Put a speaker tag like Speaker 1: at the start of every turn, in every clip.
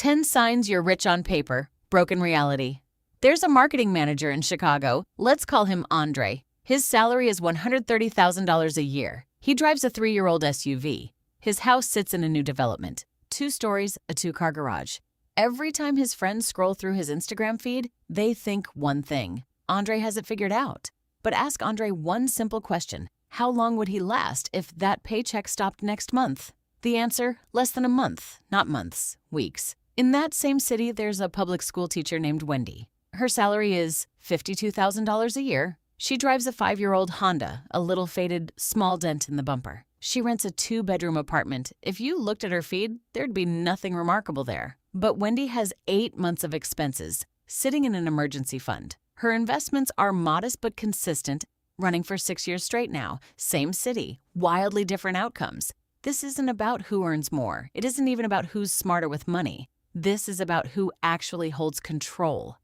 Speaker 1: 10 signs you're rich on paper, broke in reality. There's a marketing manager in Chicago. Let's call him Andre. His salary is $130,000 a year. He drives a 3-year-old SUV. His house sits in a new development. 2 stories, a 2-car garage. Every time his friends scroll through his Instagram feed, they think one thing. Andre has it figured out. But ask Andre one simple question. How long would he last if that paycheck stopped next month? The answer, less than a month, not months, weeks. In that same city, there's a public school teacher named Wendy. Her salary is $52,000 a year. She drives a 5-year-old Honda, a little faded, small dent in the bumper. She rents a 2-bedroom apartment. If you looked at her feed, there'd be nothing remarkable there. But Wendy has 8 months of expenses, sitting in an emergency fund. Her investments are modest but consistent, running for 6 years straight now. Same city, wildly different outcomes. This isn't about who earns more. It isn't even about who's smarter with money. This is about who actually holds control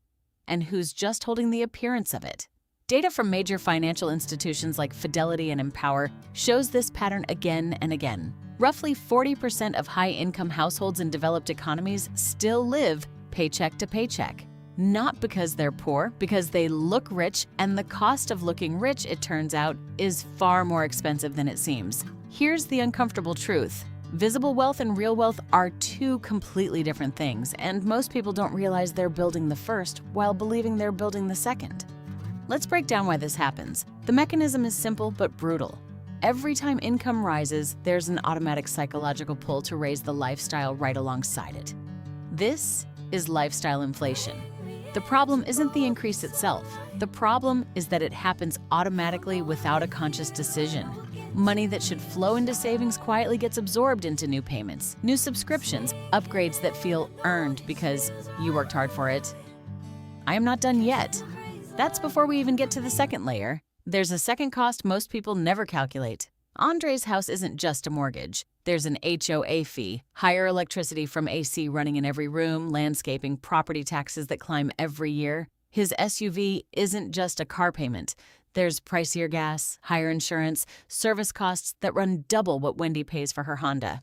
Speaker 1: and who's just holding the appearance of it. Data from major financial institutions like Fidelity and Empower shows this pattern again and again. Roughly 40% of high-income households in developed economies still live paycheck to paycheck. Not because they're poor, because they look rich, and the cost of looking rich, it turns out, is far more expensive than it seems. Here's the uncomfortable truth. Visible wealth and real wealth are 2 completely different things, and most people don't realize they're building the first while believing they're building the second. Let's break down why this happens. The mechanism is simple but brutal. Every time income rises, there's an automatic psychological pull to raise the lifestyle right alongside it. This is lifestyle inflation. The problem isn't the increase itself. The problem is that it happens automatically without a conscious decision. Money that should flow into savings quietly gets absorbed into new payments, new subscriptions, upgrades that feel earned because you worked hard for it. I am not done yet. That's before we even get to the second layer. There's a second cost most people never calculate. Andre's house isn't just a mortgage. There's an HOA fee, higher electricity from AC running in every room, landscaping, property taxes that climb every year. His SUV isn't just a car payment. There's pricier gas, higher insurance, service costs that run double what Wendy pays for her Honda.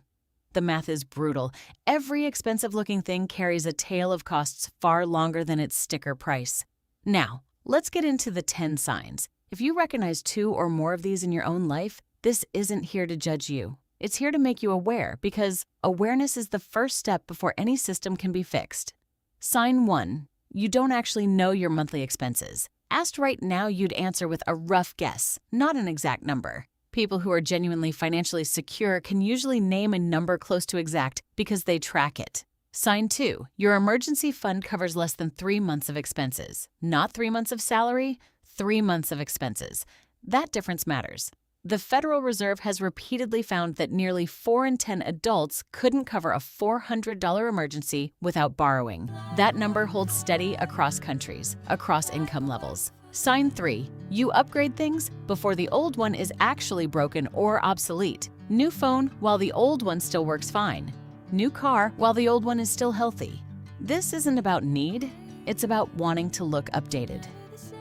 Speaker 1: The math is brutal. Every expensive-looking thing carries a tail of costs far longer than its sticker price. Now, let's get into the 10 signs. If you recognize 2 or more of these in your own life, this isn't here to judge you. It's here to make you aware, because awareness is the first step before any system can be fixed. Sign 1. You don't actually know your monthly expenses. Asked right now, you'd answer with a rough guess, not an exact number. People who are genuinely financially secure can usually name a number close to exact because they track it. Sign 2. Your emergency fund covers less than 3 months of expenses. Not 3 months of salary, 3 months of expenses. That difference matters. The Federal Reserve has repeatedly found that nearly 4 in 10 adults couldn't cover a $400 emergency without borrowing. That number holds steady across countries, across income levels. Sign 3. You upgrade things before the old one is actually broken or obsolete. New phone while the old one still works fine. New car while the old one is still healthy. This isn't about need, it's about wanting to look updated.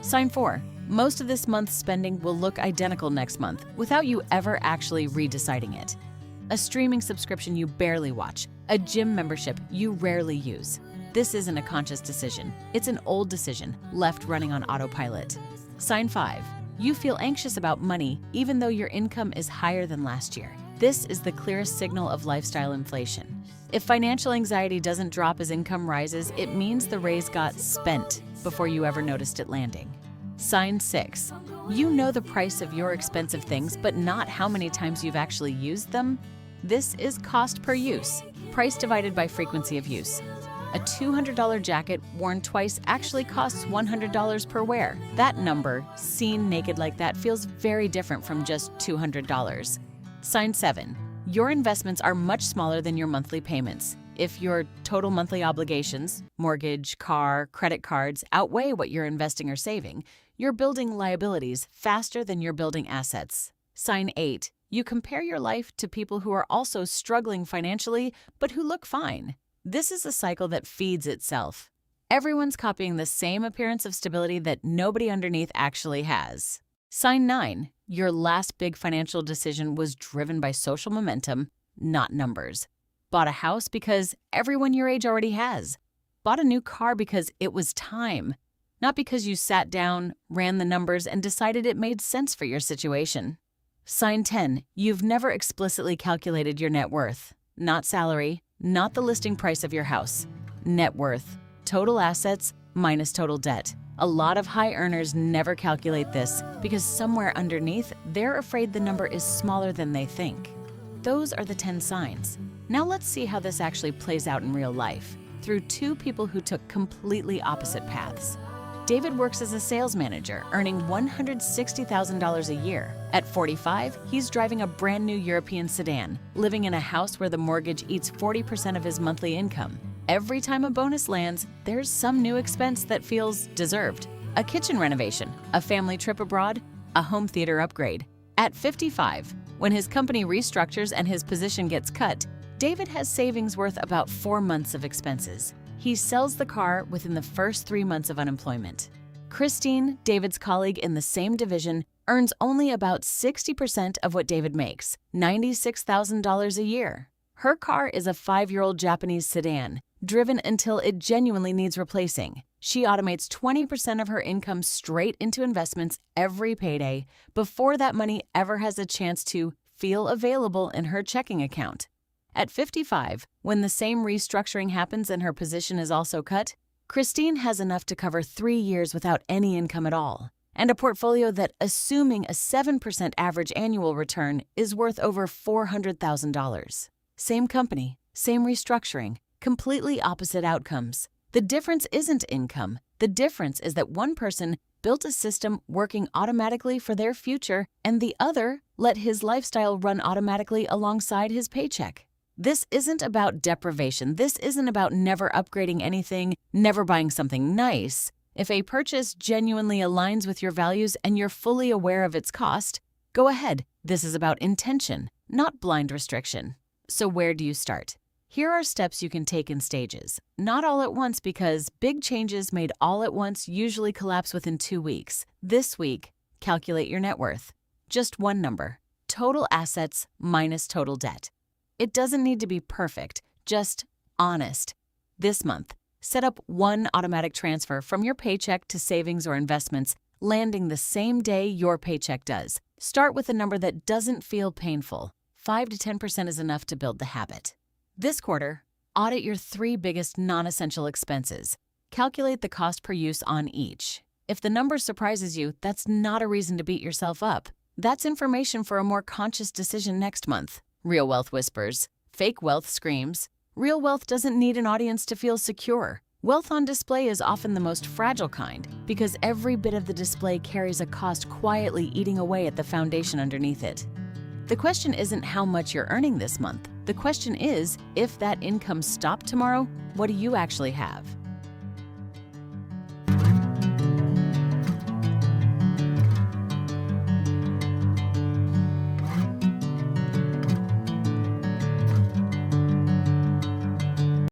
Speaker 1: Sign 4. Most of this month's spending will look identical next month without you ever actually redeciding it. A streaming subscription you barely watch, a gym membership you rarely use. This isn't a conscious decision. It's an old decision left running on autopilot. Sign 5. You feel anxious about money even though your income is higher than last year. This is the clearest signal of lifestyle inflation. If financial anxiety doesn't drop as income rises, it means the raise got spent before you ever noticed it landing. Sign 6. You know the price of your expensive things, but not how many times you've actually used them. This is cost per use, price divided by frequency of use. A $200 jacket worn twice actually costs $100 per wear. That number, seen naked like that, feels very different from just $200. Sign 7. Your investments are much smaller than your monthly payments. If your total monthly obligations, mortgage, car, credit cards, outweigh what you're investing or saving, you're building liabilities faster than you're building assets. Sign 8. You compare your life to people who are also struggling financially, but who look fine. This is a cycle that feeds itself. Everyone's copying the same appearance of stability that nobody underneath actually has. Sign 9. Your last big financial decision was driven by social momentum, not numbers. Bought a house because everyone your age already has. Bought a new car because it was time, not because you sat down, ran the numbers, and decided it made sense for your situation. Sign 10. You've never explicitly calculated your net worth. Not salary, not the listing price of your house. Net worth. Total assets minus total debt. A lot of high earners never calculate this because somewhere underneath, they're afraid the number is smaller than they think. Those are the 10 signs. Now let's see how this actually plays out in real life through two people who took completely opposite paths. David works as a sales manager, earning $160,000 a year. At 45, he's driving a brand new European sedan, living in a house where the mortgage eats 40% of his monthly income. Every time a bonus lands, there's some new expense that feels deserved. A kitchen renovation, a family trip abroad, a home theater upgrade. At 55, when his company restructures and his position gets cut, David has savings worth about 4 months of expenses. He sells the car within the first 3 months of unemployment. Christine, David's colleague in the same division, earns only about 60% of what David makes, $96,000 a year. Her car is a 5-year-old Japanese sedan, driven until it genuinely needs replacing. She automates 20% of her income straight into investments every payday before that money ever has a chance to feel available in her checking account. At 55, when the same restructuring happens and her position is also cut, Christine has enough to cover 3 years without any income at all, and a portfolio that, assuming a 7% average annual return, is worth over $400,000. Same company, same restructuring, completely opposite outcomes. The difference isn't income. The difference is that one person built a system working automatically for their future, and the other let his lifestyle run automatically alongside his paycheck. This isn't about deprivation. This isn't about never upgrading anything, never buying something nice. If a purchase genuinely aligns with your values and you're fully aware of its cost, go ahead. This is about intention, not blind restriction. So where do you start? Here are steps you can take in stages. Not all at once, because big changes made all at once usually collapse within 2 weeks. This week, calculate your net worth. Just one number: total assets minus total debt. It doesn't need to be perfect, just honest. This month, set up one automatic transfer from your paycheck to savings or investments, landing the same day your paycheck does. Start with a number that doesn't feel painful. 5 to 10% is enough to build the habit. This quarter, audit your 3 biggest non-essential expenses. Calculate the cost per use on each. If the number surprises you, that's not a reason to beat yourself up. That's information for a more conscious decision next month. Real wealth whispers. Fake wealth screams. Real wealth doesn't need an audience to feel secure. Wealth on display is often the most fragile kind because every bit of the display carries a cost quietly eating away at the foundation underneath it. The question isn't how much you're earning this month. The question is, if that income stopped tomorrow, what do you actually have?